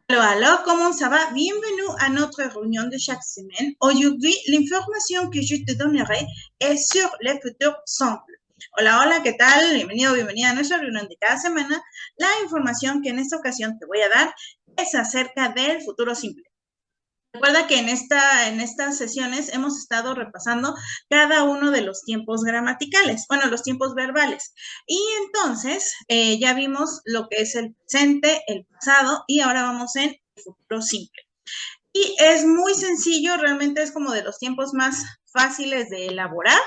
Alors, comment ça va? Bienvenue à notre réunion de chaque semaine. Aujourd'hui, l'information que je te donnerai es sur le futuro simple. Hola, hola, ¿qué tal? Bienvenido, bienvenida a nuestra reunión de cada semana. La información que en esta ocasión te voy a dar es acerca del futuro simple. Recuerda que en estas sesiones hemos estado repasando cada uno de los tiempos gramaticales, bueno, los tiempos verbales. Y entonces ya vimos lo que es el presente, el pasado y ahora vamos en el futuro simple. Y es muy sencillo, realmente es como de los tiempos más fáciles de elaborar,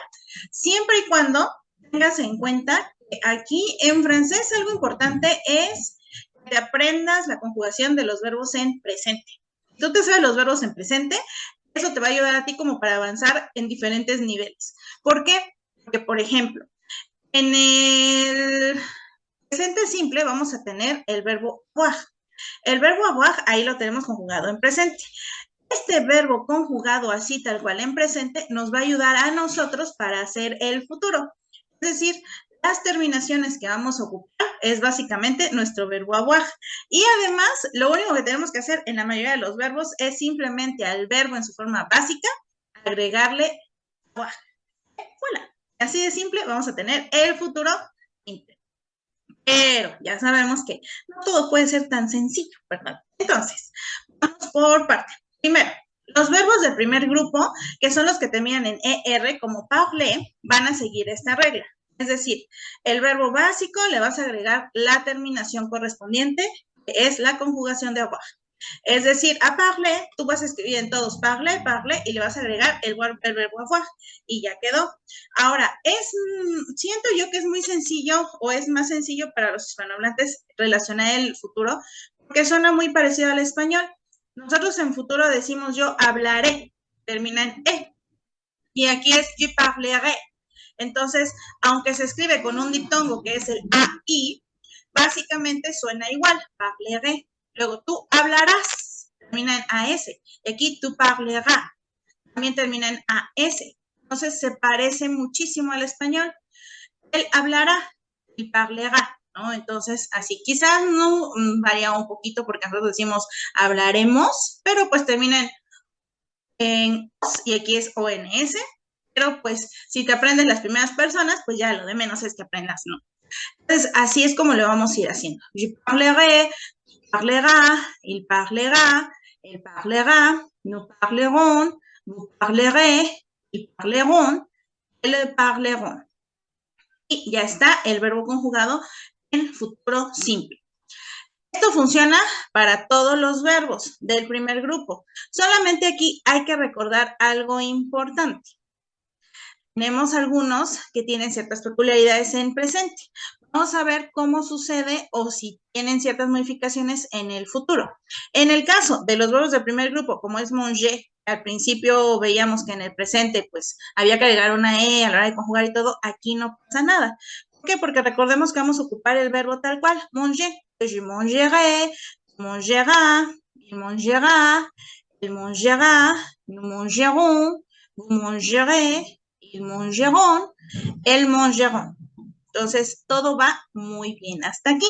siempre y cuando tengas en cuenta que aquí en francés algo importante es que te aprendas la conjugación de los verbos en presente. Si tú te sabes los verbos en presente, eso te va a ayudar a ti como para avanzar en diferentes niveles. ¿Por qué? Porque, por ejemplo, en el presente simple vamos a tener el verbo avoir. El verbo avoir ahí lo tenemos conjugado en presente. Este verbo conjugado así tal cual en presente nos va a ayudar a nosotros para hacer el futuro. Es decir, las terminaciones que vamos a ocupar es básicamente nuestro verbo avoir. Y además, lo único que tenemos que hacer en la mayoría de los verbos es simplemente al verbo en su forma básica agregarle avoir. Voilà. Así de simple vamos a tener el futuro simple. Pero ya sabemos que no todo puede ser tan sencillo, ¿verdad? Entonces, vamos por parte. Primero, los verbos del primer grupo, que son los que terminan en ER, como parler, van a seguir esta regla. Es decir, el verbo básico le vas a agregar la terminación correspondiente, que es la conjugación de avoir. Es decir, a parler, tú vas a escribir en todos parler, parler, y le vas a agregar el verbo avoir, y ya quedó. Ahora, siento yo que es muy sencillo, o es más sencillo para los hispanohablantes relacionar el futuro, porque suena muy parecido al español. Nosotros en futuro decimos yo hablaré, termina en E, y aquí es je parlerai. Entonces, aunque se escribe con un diptongo que es el AI, básicamente suena igual, parlerai. Luego tú hablarás, termina en AS. Y aquí tú parleras, también termina en AS. Entonces se parece muchísimo al español. Él hablará, y parlera, ¿no? Entonces, así, quizás no varía un poquito porque nosotros decimos hablaremos, pero pues termina en y aquí es ONS. Pero pues si te aprendes las primeras personas, pues ya lo de menos es que aprendas, ¿no? Entonces, así es como lo vamos a ir haciendo. Je parlerai, parlera, il parlera, elle parlera, nous parlerons, vous parlerez, ils parleront, elles parleront. Y ya está el verbo conjugado en futuro simple. Esto funciona para todos los verbos del primer grupo. Solamente aquí hay que recordar algo importante. Tenemos algunos que tienen ciertas peculiaridades en presente. Vamos a ver cómo sucede o si tienen ciertas modificaciones en el futuro. En el caso de los verbos del primer grupo, como es manger, al principio veíamos que en el presente pues había que agregar una E a la hora de conjugar y todo, aquí no pasa nada. ¿Por qué? Porque recordemos que vamos a ocupar el verbo tal cual, manger. Je mangerai, tu mangeras, il mangera, elle mangera, nous mangerons, vous mangerez, ils mangeront, elles mangeront. Entonces, todo va muy bien hasta aquí.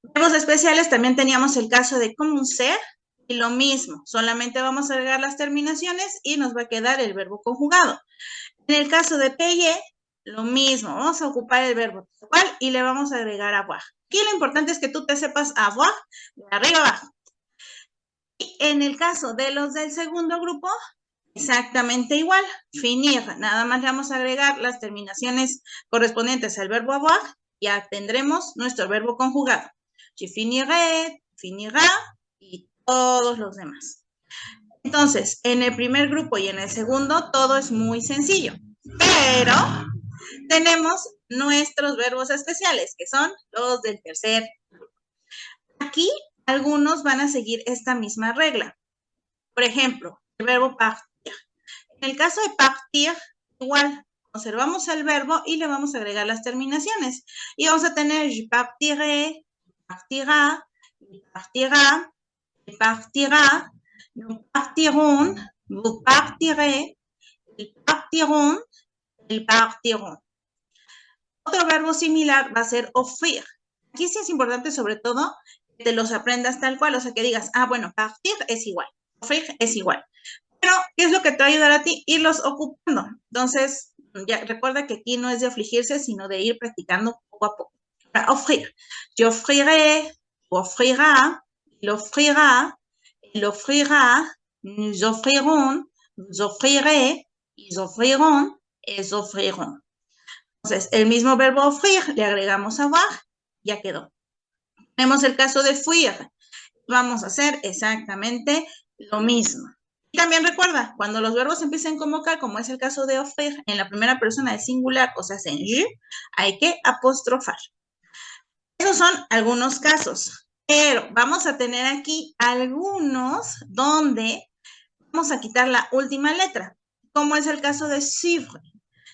Verbos especiales, también teníamos el caso de commencer y lo mismo, solamente vamos a agregar las terminaciones y nos va a quedar el verbo conjugado. En el caso de payer, lo mismo, vamos a ocupar el verbo igual y le vamos a agregar avoir. Aquí lo importante es que tú te sepas avoir de arriba abajo. Y en el caso de los del segundo grupo, exactamente igual, finir, nada más le vamos a agregar las terminaciones correspondientes al verbo avoir, ya tendremos nuestro verbo conjugado. Je finirai, finira y todos los demás. Entonces, en el primer grupo y en el segundo, todo es muy sencillo, pero tenemos nuestros verbos especiales, que son los del tercer grupo. Aquí, algunos van a seguir esta misma regla. Por ejemplo, el verbo partir. En el caso de partir, igual, conservamos el verbo y le vamos a agregar las terminaciones. Y vamos a tener je partirai, partira, il partira, elle partira, nous partirons, vous partirez, ils partiront, elles partiront. Otro verbo similar va a ser offrir. Aquí sí es importante sobre todo te los aprendas tal cual, o sea, que digas, ah, bueno, partir es igual, offrir es igual. Pero, ¿qué es lo que te va a ayudar a ti? Irlos ocupando. Entonces, ya recuerda que aquí no es de afligirse, sino de ir practicando poco a poco. Para offrir. Je offrirai, tu offriras, il offrira, elle offrira, nous offrirons, vous offrirez, ils offriront, elles offriront. Entonces, el mismo verbo offrir, le agregamos avoir, ya quedó. Tenemos el caso de fuir. Vamos a hacer exactamente lo mismo. Y también recuerda, cuando los verbos empiecen con vocal, como es el caso de offrir, en la primera persona de singular, o sea, en je, hay que apostrofar. Esos son algunos casos, pero vamos a tener aquí algunos donde vamos a quitar la última letra, como es el caso de suivre.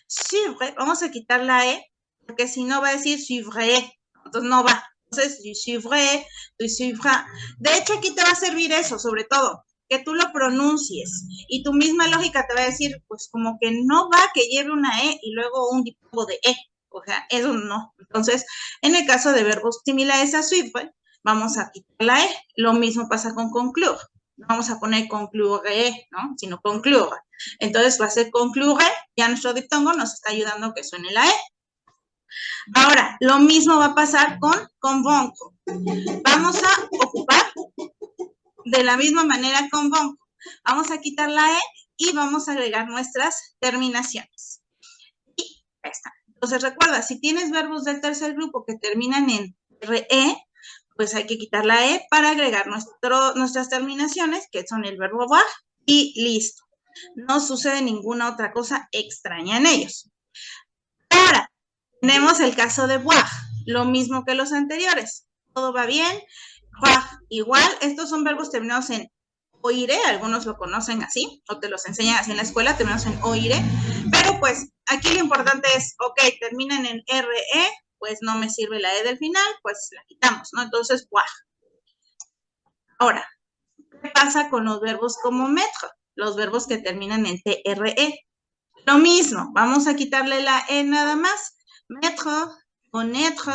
Suivre, vamos a quitar la E, porque si no va a decir suivre, entonces no va. Entonces, tu suivre, tu suivra. De hecho, aquí te va a servir eso, sobre todo, que tú lo pronuncies. Y tu misma lógica te va a decir, pues como que no va que lleve una E y luego un tipo de E. O sea, eso no. Entonces, en el caso de verbos similares a suivre, vamos a quitar la E. Lo mismo pasa con conclure. No vamos a poner conclure, ¿no? Sino conclure. Entonces va a ser conclure. Ya nuestro diptongo nos está ayudando a que suene la E. Ahora, lo mismo va a pasar con convaincre. Vamos a ocupar de la misma manera convaincre. Vamos a quitar la E y vamos a agregar nuestras terminaciones. Y ahí está. Entonces recuerda, si tienes verbos del tercer grupo que terminan en RE, pues hay que quitar la E para agregar nuestras terminaciones, que son el verbo voir, y listo. No sucede ninguna otra cosa extraña en ellos. Ahora, tenemos el caso de voir, lo mismo que los anteriores. Todo va bien. Voir, igual, estos son verbos terminados en oire, algunos lo conocen así, o te los enseñan así en la escuela, terminados en oire. Pero pues, aquí lo importante es, ok, terminan en RE, pues no me sirve la E del final, pues la quitamos, ¿no? Entonces, voir. Ahora, ¿qué pasa con los verbos como mettre? Los verbos que terminan en TRE. Lo mismo, vamos a quitarle la E nada más. Mettre, connaître,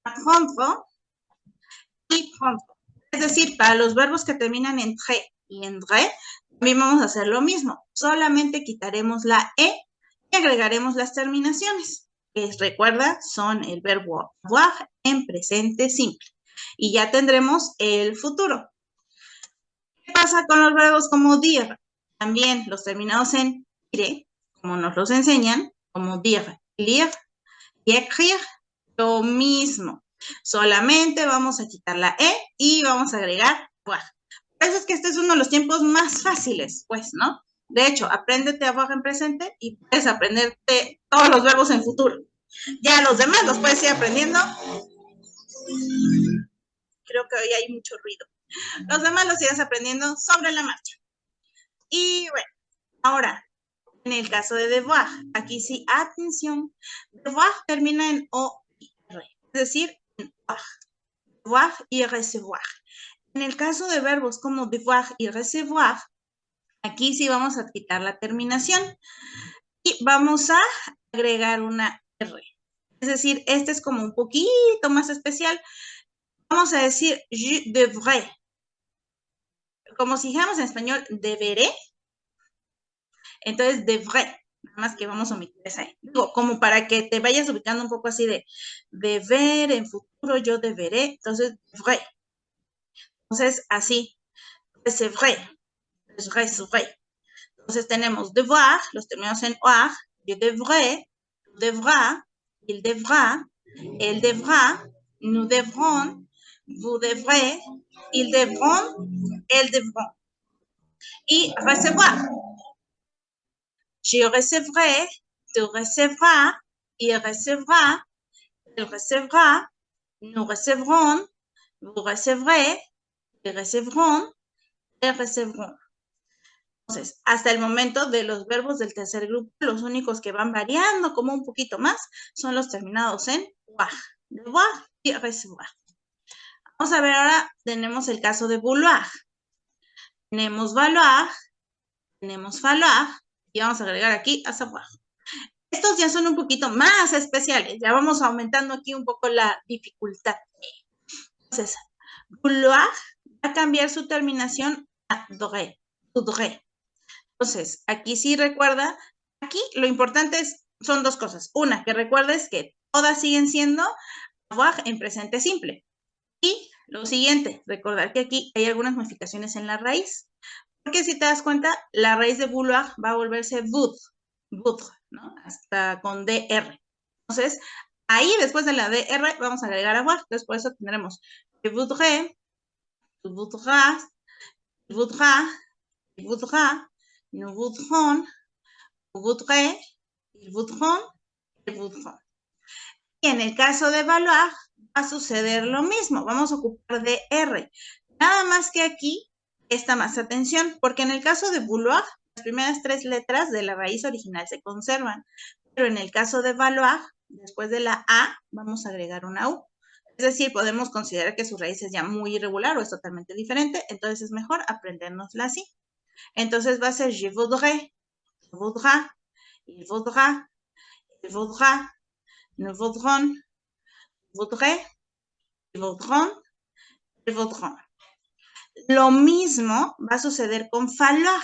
apprendre y prendre. Es decir, para los verbos que terminan en tre y en re, también vamos a hacer lo mismo. Solamente quitaremos la E y agregaremos las terminaciones, que recuerda, son el verbo avoir en presente simple. Y ya tendremos el futuro. ¿Qué pasa con los verbos como dire? También los terminados en ire, como nos los enseñan, como dire, lire y écrire, lo mismo. Solamente vamos a quitar la E y vamos a agregar voir. Por eso es que este es uno de los tiempos más fáciles, pues, ¿no? De hecho, apréndete a voir en presente y puedes aprenderte todos los verbos en futuro. Ya los demás los puedes ir aprendiendo. Creo que hoy hay mucho ruido. Los demás los irás aprendiendo sobre la marcha. Y bueno, ahora, en el caso de devoir, aquí sí, atención, devoir termina en OR, es decir, en voir, devoir y recevoir. En el caso de verbos como devoir y recevoir, aquí sí vamos a quitar la terminación y vamos a agregar una R. Es decir, este es como un poquito más especial. Vamos a decir je devrais. Como si dijéramos en español deberé, entonces devrais. Nada más que vamos a omitir esa E. Digo, como para que te vayas ubicando un poco así de deber, en futuro yo deberé, entonces devrais. Entonces, así, c'est vrai, c'est vrai. Entonces tenemos devoir, los terminamos en oir, je devrais, tu devras, il devra, elle devra, nous devrons, vous devrez, ils devront, elles devront. Y recevoir. Je recevrai, tu recevras, il recevra, elle recevra, nous recevrons, vous recevrez, ils recevront, elles recevront. Entonces, hasta el momento de los verbos del tercer grupo, los únicos que van variando como un poquito más son los terminados en voir, devoir y recevoir. Vamos a ver ahora, tenemos el caso de vouloir. Tenemos valoir, tenemos falloir y vamos a agregar aquí a savoir. Estos ya son un poquito más especiales, ya vamos aumentando aquí un poco la dificultad. Entonces, vouloir va a cambiar su terminación a voudrais. Voudrais. Entonces, aquí sí recuerda, aquí lo importante son dos cosas. Una, que recuerdes que todas siguen siendo avoir en presente simple. Y lo siguiente, recordar que aquí hay algunas modificaciones en la raíz. Porque si te das cuenta, la raíz de vouloir va a volverse voudre, ¿no? Hasta con DR. Entonces, ahí después de la DR vamos a agregar avoir. Entonces, por eso tendremos je voudrais, tu voudras, il voudra, il voudra, nous voudrons, vous voudrez, ils voudront, ils voudront. Y en el caso de valoir, va a suceder lo mismo. Vamos a ocupar DR. Nada más que aquí está más atención, porque en el caso de vouloir, las primeras tres letras de la raíz original se conservan. Pero en el caso de valoir, después de la A, vamos a agregar una U. Es decir, podemos considerar que su raíz es ya muy irregular o es totalmente diferente, entonces es mejor aprendérnosla así. Entonces va a ser je voudrais, tu voudras, il voudra, il voudra, nous voudrons, voudrais, ils voudront, ils voudront. Lo mismo va a suceder con falloir.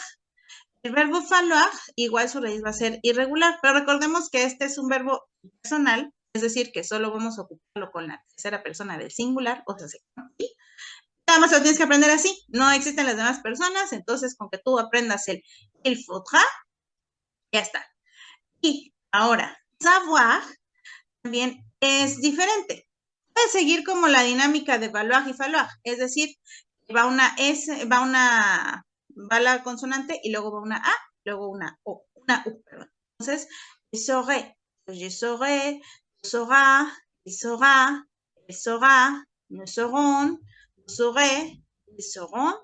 El verbo falloir, igual su raíz va a ser irregular, pero recordemos que este es un verbo personal, es decir, que solo vamos a ocuparlo con la tercera persona del singular, o sea, ¿sí? Nada más lo tienes que aprender así, no existen las demás personas, entonces con que tú aprendas el il faudra, ya está. Y ahora, savoir también es diferente. Puede seguir como la dinámica de valoir y falloir, es decir, va una S, va la consonante y luego va una A, luego una O, una U, perdón. Entonces, je saurai, tu sauras, il saura, elle saura, nous saurons, vous saurez, ils sauront,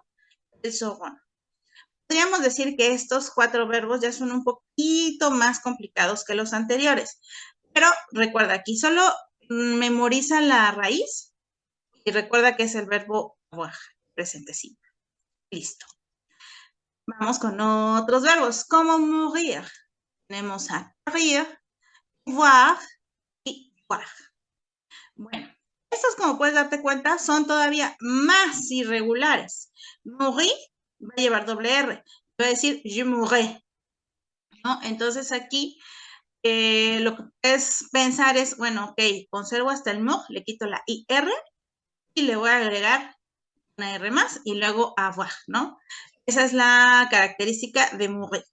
elles sauront. Podríamos decir que estos cuatro verbos ya son un poquito más complicados que los anteriores, pero recuerda, aquí solo memoriza la raíz y recuerda que es el verbo avoir, presente simple. Listo. Vamos con otros verbos, como mourir. Tenemos a courir, voir y voir. Bueno, estos, como puedes darte cuenta, son todavía más irregulares. Mourir va a llevar doble R. Va a decir je mourrai, ¿no? Entonces aquí lo que puedes pensar es, bueno, ok, conservo hasta el mot, le quito la IR y le voy a agregar una R más y luego avoir, ¿no? Esa es la característica de mourir.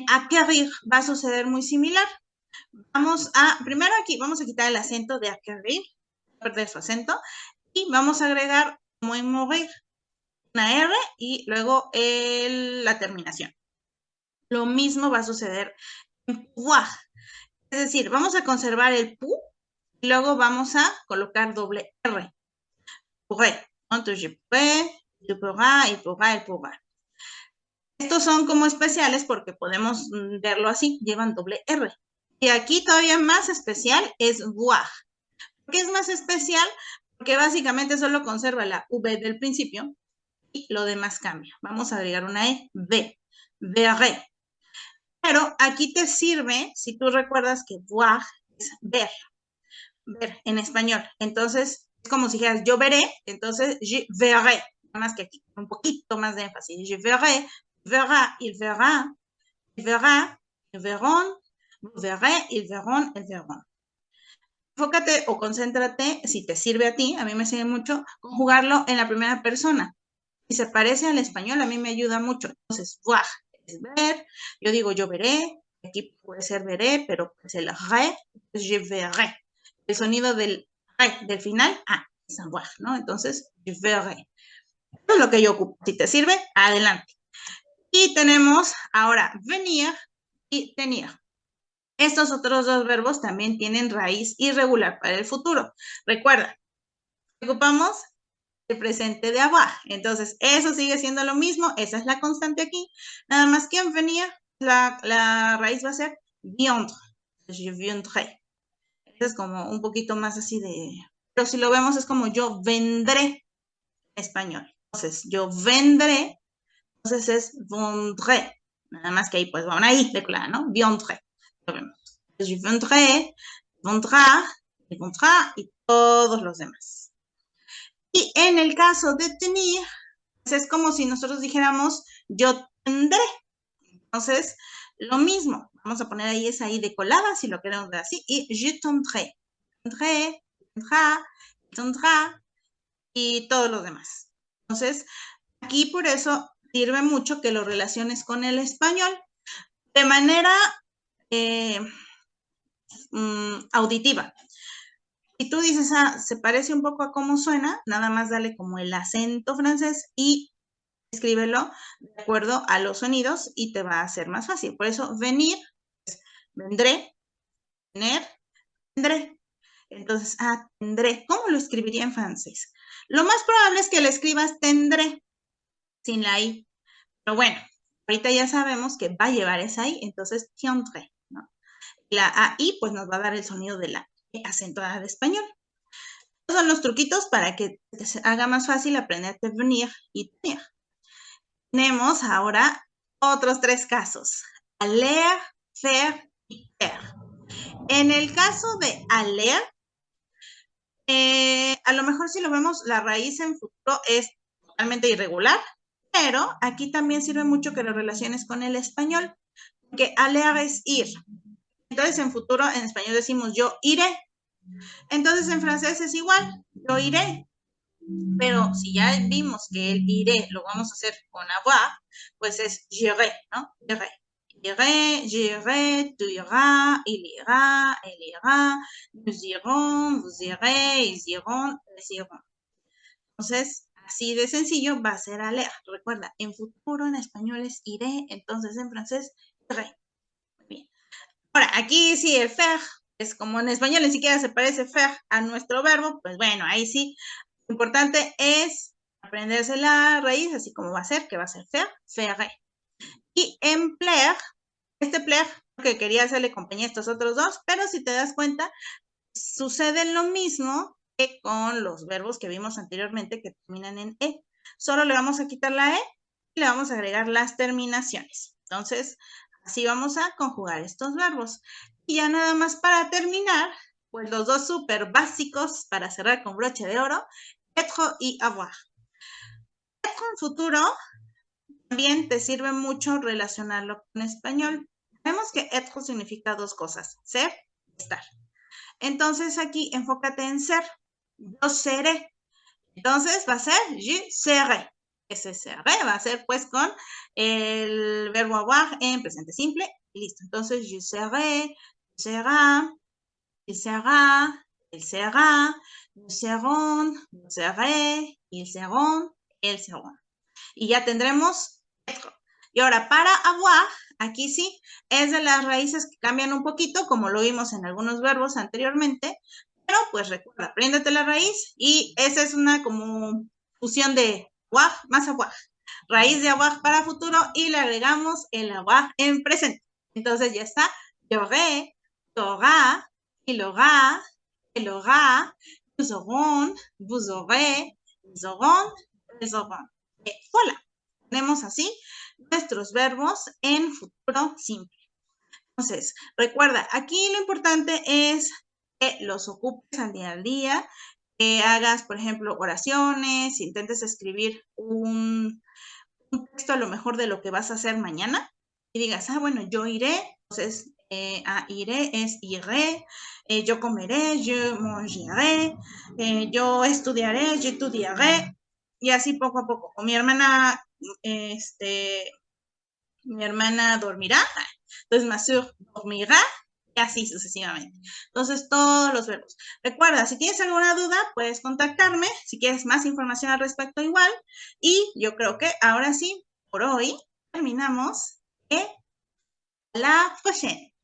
Acquérir va a suceder muy similar. Primero aquí vamos a quitar el acento de acquérir, perder su acento, y vamos a agregar como en mourir una R y luego la terminación. Lo mismo va a suceder en pouvoir. Es decir, vamos a conservar el pu y luego vamos a colocar doble R. Pourrais. Entonces, je pourrais, tu pourras, il pourra, elle pourra. Estos son como especiales porque podemos verlo así, llevan doble R. Y aquí todavía más especial es voir. ¿Por qué es más especial? Porque básicamente solo conserva la V del principio y lo demás cambia. Vamos a agregar una E, V, verré. Pero aquí te sirve, si tú recuerdas que voir es ver en español. Entonces, es como si dijeras yo veré, entonces je verré. Nada más que aquí, un poquito más de énfasis. Je verré, verra, il verra, il verra, ils verront, vous verrez, ils verront, elles verront. Enfócate o concéntrate, si te sirve a ti, a mí me sirve mucho, conjugarlo en la primera persona. Si se parece al español, a mí me ayuda mucho. Entonces, voir es ver, yo digo yo veré, aquí puede ser veré, pero es el ré, je verré. El sonido del ré, del final, es voir, ¿no? Entonces, je verré. Eso es lo que yo ocupo. Si te sirve, adelante. Y tenemos ahora venir y tenir. Estos otros dos verbos también tienen raíz irregular para el futuro. Recuerda, ocupamos el presente de avoir. Entonces, eso sigue siendo lo mismo. Esa es la constante aquí. Nada más que en venir, la raíz va a ser viendre. Je viendrai. Es como un poquito más así de... Pero si lo vemos es como yo vendré en español. Entonces, yo vendré. Entonces es vendré. Nada más que ahí pues va una I de claro, ¿no? Viendré. Lo vemos. Je vendré, vendrá, vendrá y todos los demás. Y En el caso de tenir, pues es como si nosotros dijéramos, yo tendré. Entonces, lo mismo. Vamos a poner ahí esa I de colada, si lo queremos ver así. Y je tendré. Tendré, tendrá, tendrá y todos los demás. Entonces, aquí por eso sirve mucho que lo relaciones con el español de manera auditiva. Si tú dices, se parece un poco a cómo suena, nada más dale como el acento francés y escríbelo de acuerdo a los sonidos y te va a ser más fácil. Por eso, venir, vendré, tener, tendré. Entonces, tendré. ¿Cómo lo escribiría en francés? Lo más probable es que le escribas tendré, sin la I. Pero bueno, ahorita ya sabemos que va a llevar esa I, entonces tiendré, ¿no? La AI pues nos va a dar el sonido de la E acentuada de español. Estos son los truquitos para que se haga más fácil aprender a venir y tener. Tenemos ahora otros 3 casos. Aller, faire y faire. En el caso de aller, a lo mejor si lo vemos, la raíz en futuro es totalmente irregular, pero aquí también sirve mucho que lo relaciones con el español, porque aller es ir. Entonces, en futuro, en español decimos yo iré. Entonces, en francés es igual, yo iré. Pero si ya vimos que el iré lo vamos a hacer con avoir, pues es j'irai, ¿no? J'irai. J'irai, j'irai, tu iras, il ira, elle ira, nous irons, vous irez, ils iront, elles iront. Entonces, así de sencillo va a ser aller. Recuerda, en futuro en español es iré, entonces en francés, iré. Muy bien. Ahora, aquí sí el faire, es como en español ni siquiera se parece faire a nuestro verbo, pues bueno, ahí sí. Lo importante es aprenderse la raíz, así como va a ser, que va a ser faire, faire. Y en plaire, este plaire, que quería hacerle compañía a estos otros dos, pero si te das cuenta, sucede lo mismo que con los verbos que vimos anteriormente que terminan en E. Solo le vamos a quitar la E y le vamos a agregar las terminaciones. Entonces, así vamos a conjugar estos verbos. Y ya nada más para terminar, pues los dos súper básicos para cerrar con broche de oro, être y avoir. Être en futuro también te sirve mucho relacionarlo con español. Vemos que être significa 2 cosas, ser y estar. Entonces aquí enfócate en ser. Yo seré. Entonces va a ser je serai. Ese seré va a ser pues con el verbo avoir en presente simple. Y listo. Entonces je serai, será, il sera, elle sera, nous serons, vous serez, ils seront, elles seront. Y ya tendremos être. Y ahora para avoir, aquí sí, es de las raíces que cambian un poquito, como lo vimos en algunos verbos anteriormente, pero pues recuerda, apréndete la raíz y esa es una como fusión de avoir más avoir. Raíz de avoir para futuro y le agregamos el avoir en presente. Entonces ya está, j'aurai, t'auras, il aura, elle aura, nous aurons, vous aurez, ils auront, elles auront. Voilà. Tenemos así nuestros verbos en futuro simple. Entonces, recuerda, aquí lo importante es que los ocupes al día, que hagas, por ejemplo, oraciones, intentes escribir un texto a lo mejor de lo que vas a hacer mañana y digas, bueno, yo iré, entonces, iré es iré, yo comeré, yo mangeré, yo estudiaré, yo estudiaré, y así poco a poco. O mi hermana dormirá, entonces ma soeur dormirá, y así sucesivamente. Entonces, todos los verbos. Recuerda, si tienes alguna duda, puedes contactarme, si quieres más información al respecto igual, y yo creo que ahora sí, por hoy, terminamos. Et à la prochaine!